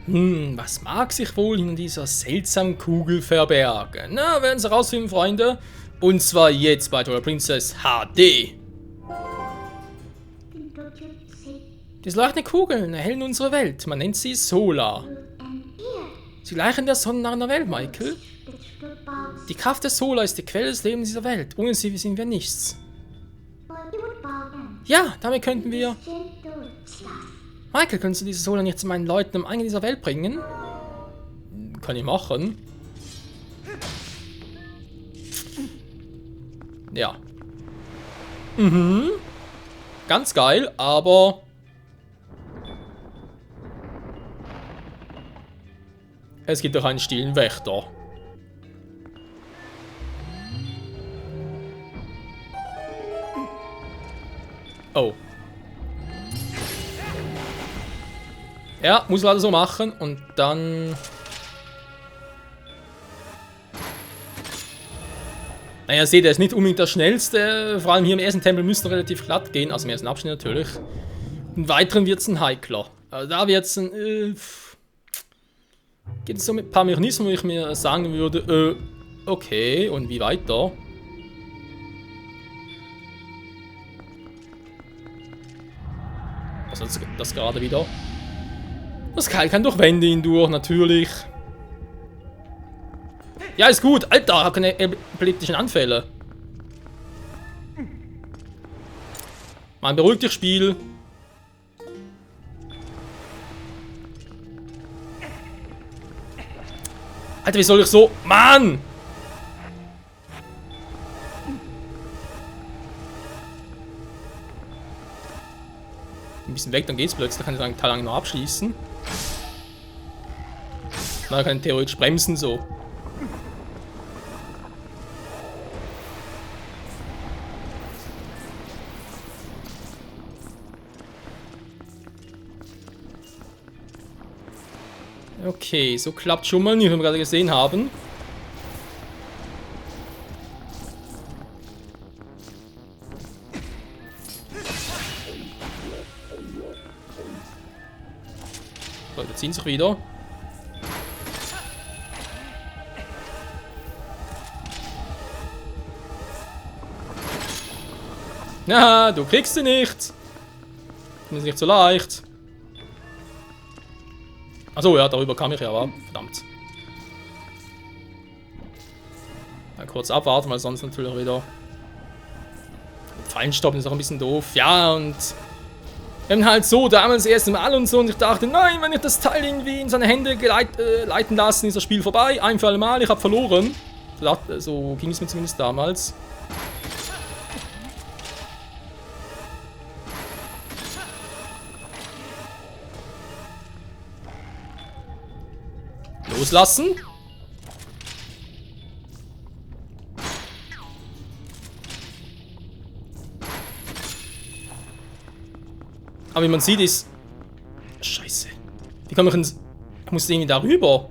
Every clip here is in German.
Was mag sich wohl in dieser seltsamen Kugel verbergen? Na, werden Sie rausfinden, Freunde. Und zwar jetzt bei Twilight Princess HD. Diese leuchtenden Kugeln erhellen unsere Welt. Man nennt sie Solar. Sie gleichen der Sonne nach einer Welt, Michael. Die Kraft der Solar ist die Quelle des Lebens dieser Welt. Ohne sie sind wir nichts. Ja, damit könnten wir... Michael, könntest du diese Solar nicht zu meinen Leuten am Eingang dieser Welt bringen? Kann ich machen. Ja. Ganz geil, aber... Es gibt doch einen stillen Wächter. Oh. Ja, muss leider so machen und dann... Naja, seht ihr, ist nicht unbedingt das Schnellste. Vor allem hier im ersten Tempel müsste relativ glatt gehen, also im ersten Abschnitt natürlich. Im weiteren wird es ein heikler. Also da wird es ein... gibt es so ein paar Mechanismen, wo ich mir sagen würde, okay, und wie weiter? Was ist das gerade wieder? Das Keil kann durch Wände hindurch, natürlich. Ja, ist gut. Alter, ich habe keine epileptischen Anfälle. Mann, beruhig dich, Spiel. Alter, wie soll ich so... Mann! Ein bisschen weg, dann geht's plötzlich. Kann ich sagen, Teil lang noch abschließen. Na, kann ich theoretisch bremsen, so. Okay, so klappt schon mal nicht, wie wir gerade gesehen haben. So, die ziehen sich wieder. Na, du kriegst sie nicht. Das ist nicht so leicht. Achso, ja, darüber kam ich ja, aber verdammt. Mal kurz abwarten, weil sonst natürlich wieder... Fallen stoppen ist auch ein bisschen doof. Ja, und... Wir haben halt so damals das erste Mal und so, und ich dachte, nein, wenn ich das Teil irgendwie in seine Hände leiten lassen, ist das Spiel vorbei. Ein für alle Mal, ich habe verloren. So ging es mir zumindest damals. Loslassen. Aber wie man sieht ist... Scheiße. Wie komme ich ins... Ich muss irgendwie darüber.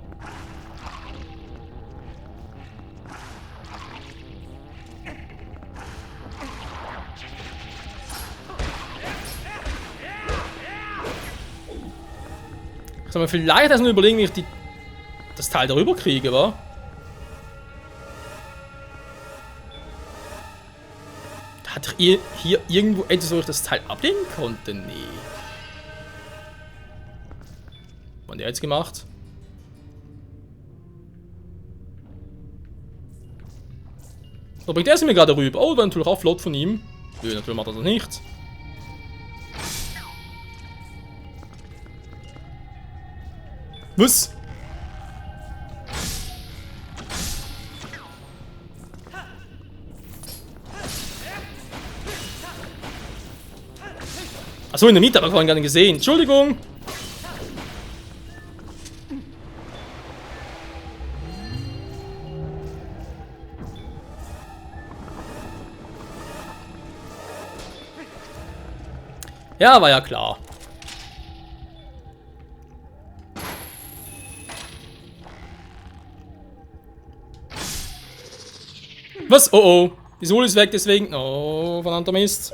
Ich soll mir vielleicht erst mal überlegen, wie ich das Teil darüber kriege, wa? Hat hier irgendwo etwas, wo ich das Teil ablegen konnte? Nee. Was hat der jetzt gemacht? So bringt er sie mir gerade rüber. Oh, war natürlich auch flott von ihm. Nö, natürlich macht er das nicht. Was? Achso, in der Mitte habe ich vorhin gar nicht gesehen. Entschuldigung. Ja, war ja klar. Was? Oh oh. Die Sohle ist weg, deswegen. Oh, verdammter Mist.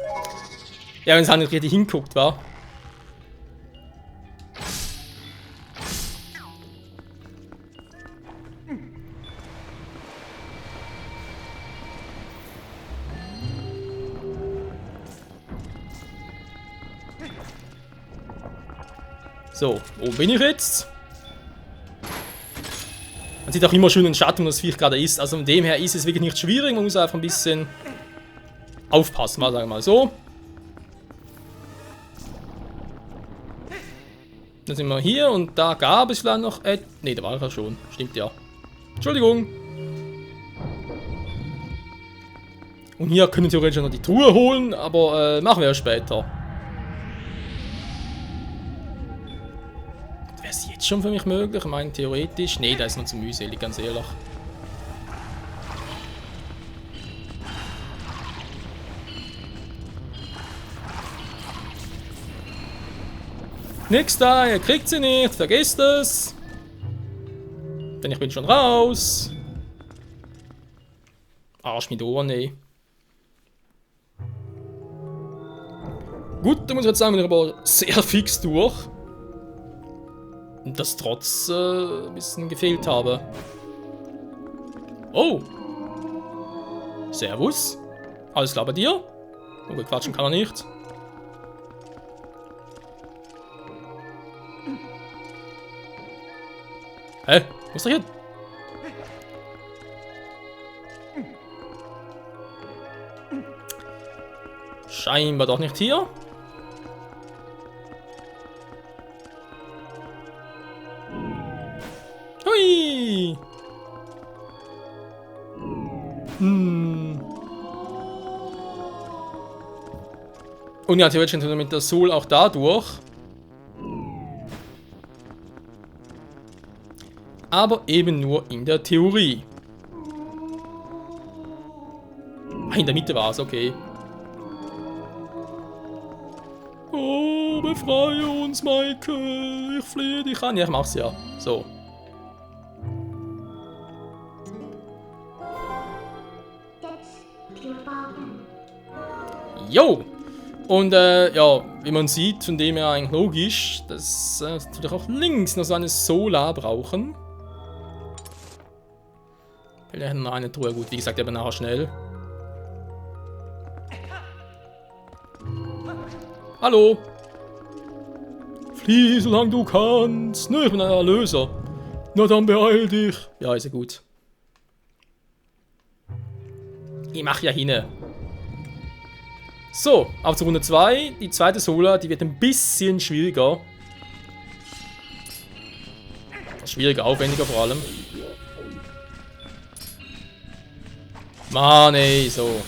Ja, wenn es halt nicht richtig hinguckt, war. So, wo bin ich jetzt? Man sieht auch immer schön den Schatten, wo das Viech gerade ist. Also von dem her ist es wirklich nicht schwierig. Man muss einfach ein bisschen aufpassen, sagen wir mal so. Dann sind wir hier und da gab es vielleicht noch... Ne, da war ich ja schon. Stimmt ja. Entschuldigung. Und hier können wir theoretisch noch die Truhe holen, aber machen wir ja später. Wäre es jetzt schon für mich möglich? Ich meine, theoretisch... Ne, da ist noch zu mühselig, ganz ehrlich. Nix da, ihr kriegt sie nicht, vergesst es. Denn ich bin schon raus. Arsch mit Ohren, ey. Gut, da muss ich jetzt sagen, bin ich aber sehr fix durch. Und das trotz ein bisschen gefehlt habe. Oh. Servus. Alles klar bei dir? Okay, quatschen kann er nicht. Hä? Wo ist er hin? Scheinbar doch nicht hier. Hui! Und ja, theoretisch sind wir mit der Soul auch da durch. Aber eben nur in der Theorie. Ah, in der Mitte war es, okay. Oh, befreie uns, Michael. Ich flehe dich an. Ja, ich mach's ja. So. Jo! Und ja, wie man sieht, von dem her eigentlich logisch, dass wir auch links noch so eine Solar brauchen. Vielleicht noch eine Truhe, gut, wie gesagt, aber nachher schnell. Hallo! Flieh, solange du kannst. Ne, ich bin ein Erlöser. Na dann beeil dich. Ja, ist ja gut. Ich mach ja hin. So, auf zur Runde 2. Die zweite Solar, die wird ein bisschen schwieriger. Schwieriger, aufwendiger vor allem. Mann, ey, so.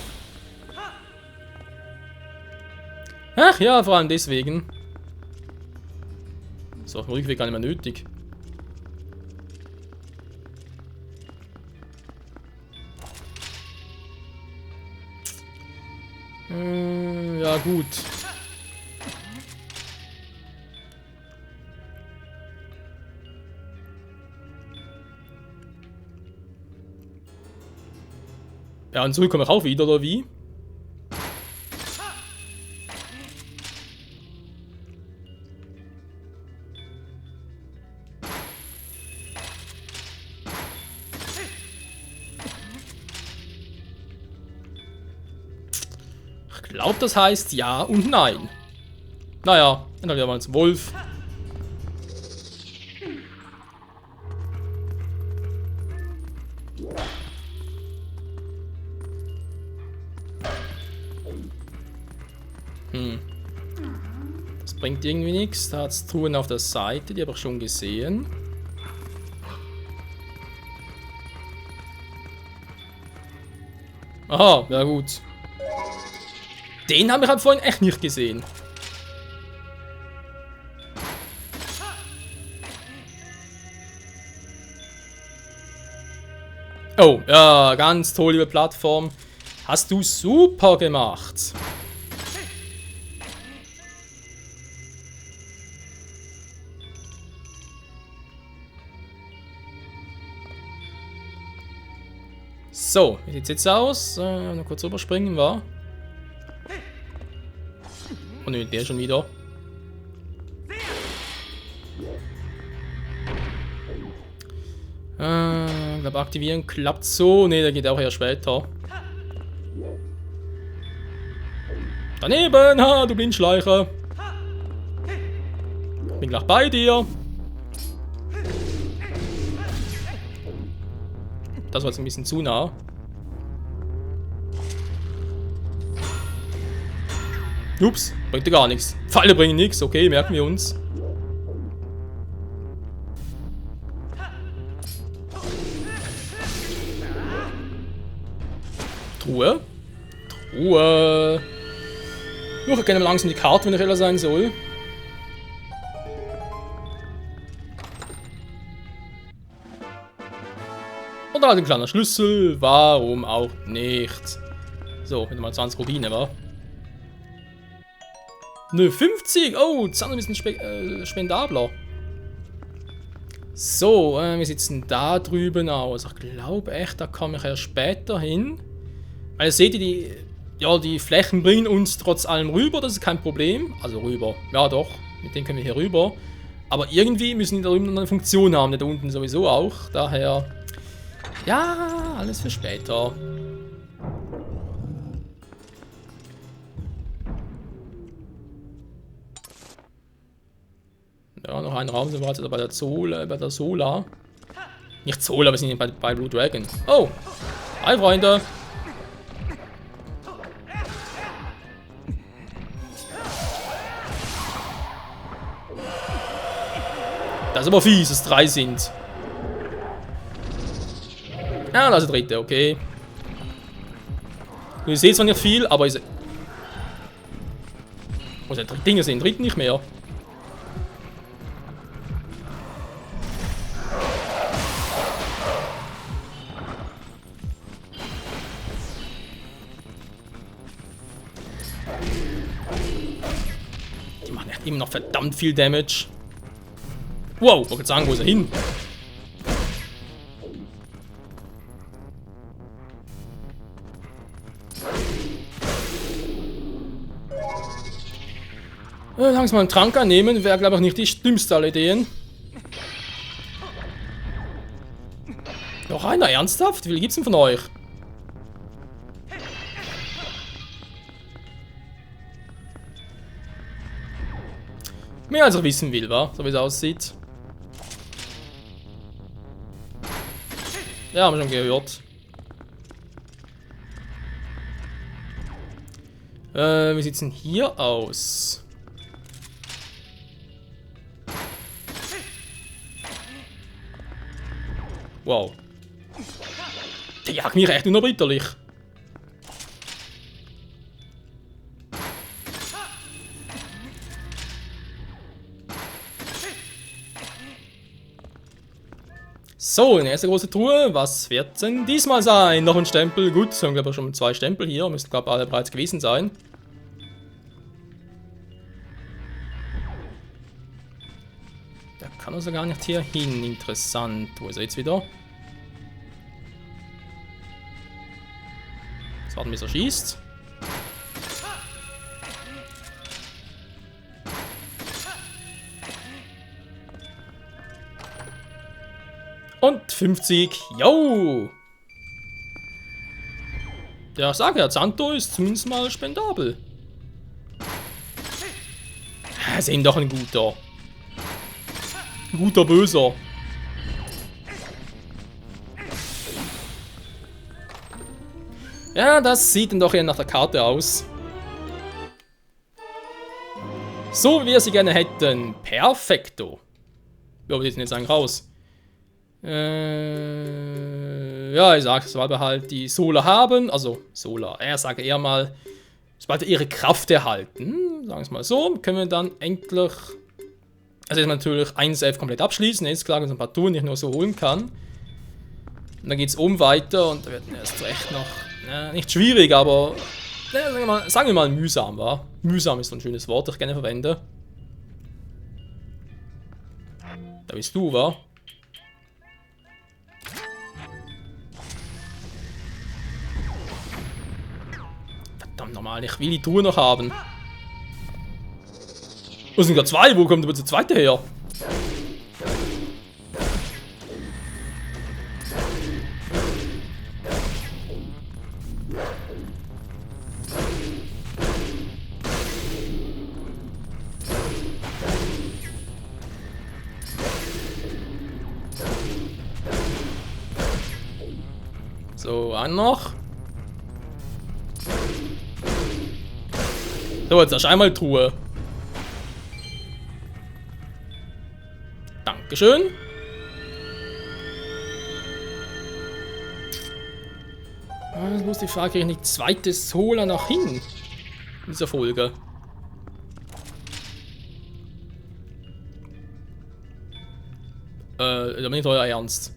Ach ja, vor allem deswegen. So, auf dem Rückweg gar nicht mehr nötig. Ja, gut. Ja, und zurück komme ich auch wieder, oder wie? Ich glaube, das heißt ja und nein. Naja, dann wieder mal zum Wolf. Das bringt irgendwie nichts. Da hat es Truhen auf der Seite, die habe ich schon gesehen. Aha, ja gut. Den habe ich halt vorhin echt nicht gesehen. Oh, ja, ganz toll, liebe Plattform. Hast du super gemacht. So, wie sieht's jetzt aus? Noch kurz überspringen, war. Oh ne, der schon wieder. Ich glaube, aktivieren klappt so. Ne, der geht auch eher später. Daneben! Ha, du Blindschleicher! Bin gleich bei dir. Das war jetzt ein bisschen zu nah. Ups, bringt ja gar nichts. Pfeile bringen nichts, okay, merken wir uns. Truhe. Truhe. Ich hätte gerne mal langsam die Karte, wenn ich ehrlich sein soll. Und halt ein kleiner Schlüssel. Warum auch nicht? So, wenn mal 20 Rubine war. Nö, 50! Oh, das ist ein bisschen spendabler. So, wir sitzen da drüben aus. Ich glaube echt, da komme ich erst später hin. Weil seht ihr, die Flächen bringen uns trotz allem rüber, das ist kein Problem. Also rüber, ja doch, mit denen können wir hier rüber. Aber irgendwie müssen die da drüben eine Funktion haben, da unten sowieso auch. Daher, ja, alles für später. Ja, noch ein Raum sind wir jetzt bei der Sola. Nicht Sola, wir sind bei Blue Dragon. Oh! Hi, Freunde! Das ist aber fies, dass 3 sind. Ja, das ist der dritte, okay. Ihr seht zwar nicht viel, aber ich... Wo sind die Dinge sind? Dritten nicht mehr. Die machen echt immer noch verdammt viel Damage. Wow, ich wollte sagen, wo ist er hin? Langsam einen Trank annehmen, wäre glaube ich nicht die dümmste aller Ideen. Noch einer, ernsthaft? Wie viel gibt's denn von euch? Mehr als ich wissen will, wa? So wie es aussieht. Ja, haben wir schon gehört. Wie sieht's denn hier aus? Wow. Der jagt mich echt unerbitterlich. So, eine erste große Truhe. Was wird denn diesmal sein? Noch ein Stempel. Gut, es haben glaube ich schon 2 Stempel hier. Müssten glaube ich alle bereits gewesen sein. Da kann also gar nicht hier hin. Interessant. Wo ist er jetzt wieder? Jetzt warten, bis er schießt. Und 50. Yo! Ja, sag ja, Zanto ist zumindest mal spendabel. Sehen doch ein guter. Ein guter Böser. Ja, das sieht dann doch eher nach der Karte aus. So wie wir sie gerne hätten. Perfekto. Ja, wie sieht denn jetzt eigentlich aus? Ja, ich sag, sobald wir halt die Sola haben, also Sola, er sage eher mal, sobald wir ihre Kraft erhalten, sagen wir es mal so, können wir dann endlich, also jetzt natürlich ein Save komplett abschließen, jetzt klar, ein paar Touren, die ich nur so holen kann. Und dann geht es oben weiter und da wird erst recht noch, nicht schwierig, aber, sagen wir mal mühsam, wa? Mühsam ist so ein schönes Wort, das ich gerne verwende. Da bist du, wa? Normal, ich will die Truhe noch haben. Wo sind gerade 2? Wo kommt aber der zweite her? So, einen noch. So, jetzt erst einmal Truhe. Dankeschön. Jetzt muss die Frage, kriege ich nicht zweites Sola noch hin? In dieser Folge. Da bin ich euer Ernst.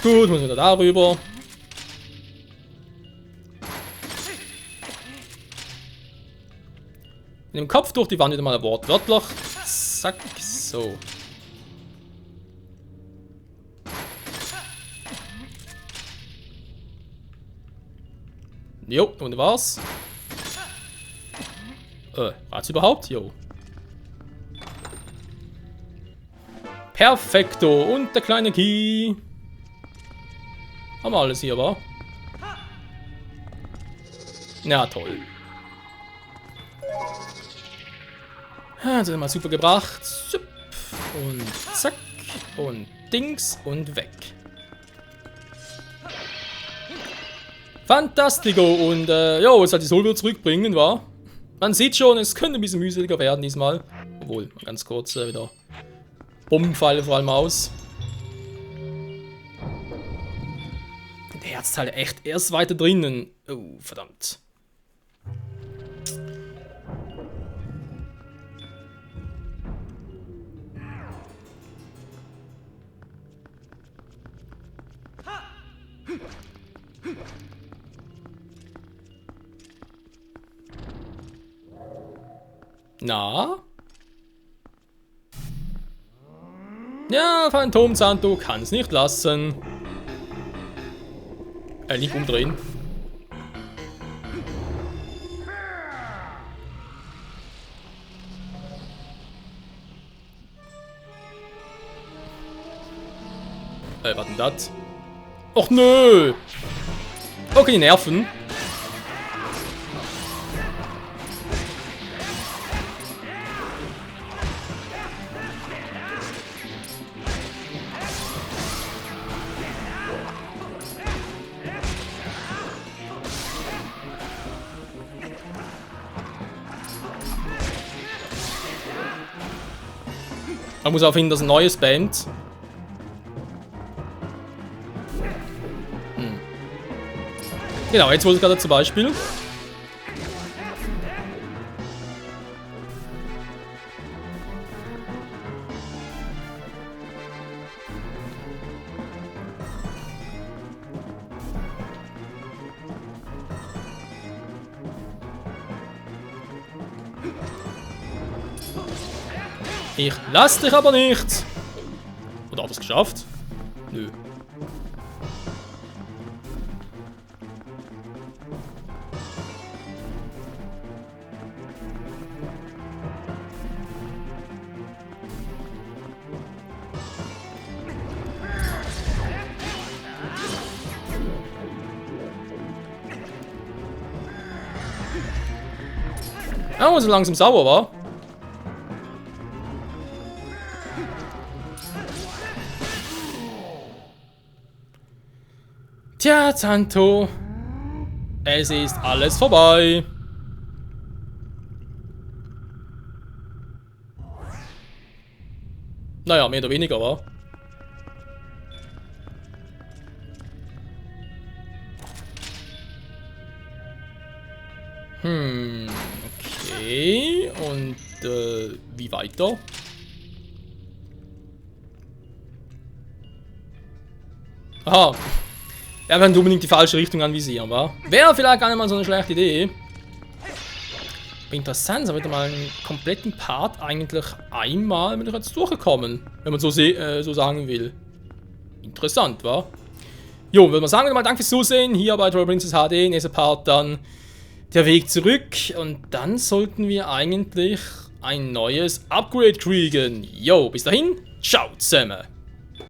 Gut, muss wieder darüber. Mit dem Kopf durch die Wand wieder mal wortwörtlich. Zack, so. Jo, und was? Was überhaupt? Jo. Perfekto. Und der kleine Key. Haben wir alles hier, wa? Ja, toll. Jetzt sind wir mal super gebracht. Und zack. Und Dings und weg. Fantastico. Und jo, jetzt halt die Soul wieder zurückbringen, wa? Man sieht schon, es könnte ein bisschen mühseliger werden diesmal. Obwohl, ganz kurz wieder Bombenpfeile vor allem aus. Der Herzteil echt erst weiter drinnen. Oh, verdammt. Na? Ja, Phantomzahn, du kannst nicht lassen. Nicht umdrehen. Was denn das? Och nö! Okay, die Nerven. Man muss auch finden, dass ein neues Band. Genau, jetzt wurde es gerade zum Beispiel. Ich lass dich aber nicht! Oder hat er es geschafft? Nö. Oh, so langsam sauer war. Tja, Zanto. Es ist alles vorbei. Naja, mehr oder weniger, wa? Okay. Und wie weiter? Aha. Wir werden unbedingt die falsche Richtung anvisieren, wa? Wäre vielleicht gar nicht mal so eine schlechte Idee. Aber interessant, da wird mal einen kompletten Part eigentlich einmal mit jetzt durchgekommen. Wenn man so sagen will. Interessant, wa? Jo, würde man sagen, mal danke fürs Zusehen. Hier bei Twilight Princess HD, nächster Part dann der Weg zurück. Und dann sollten wir eigentlich ein neues Upgrade kriegen. Jo, bis dahin, ciao zusammen.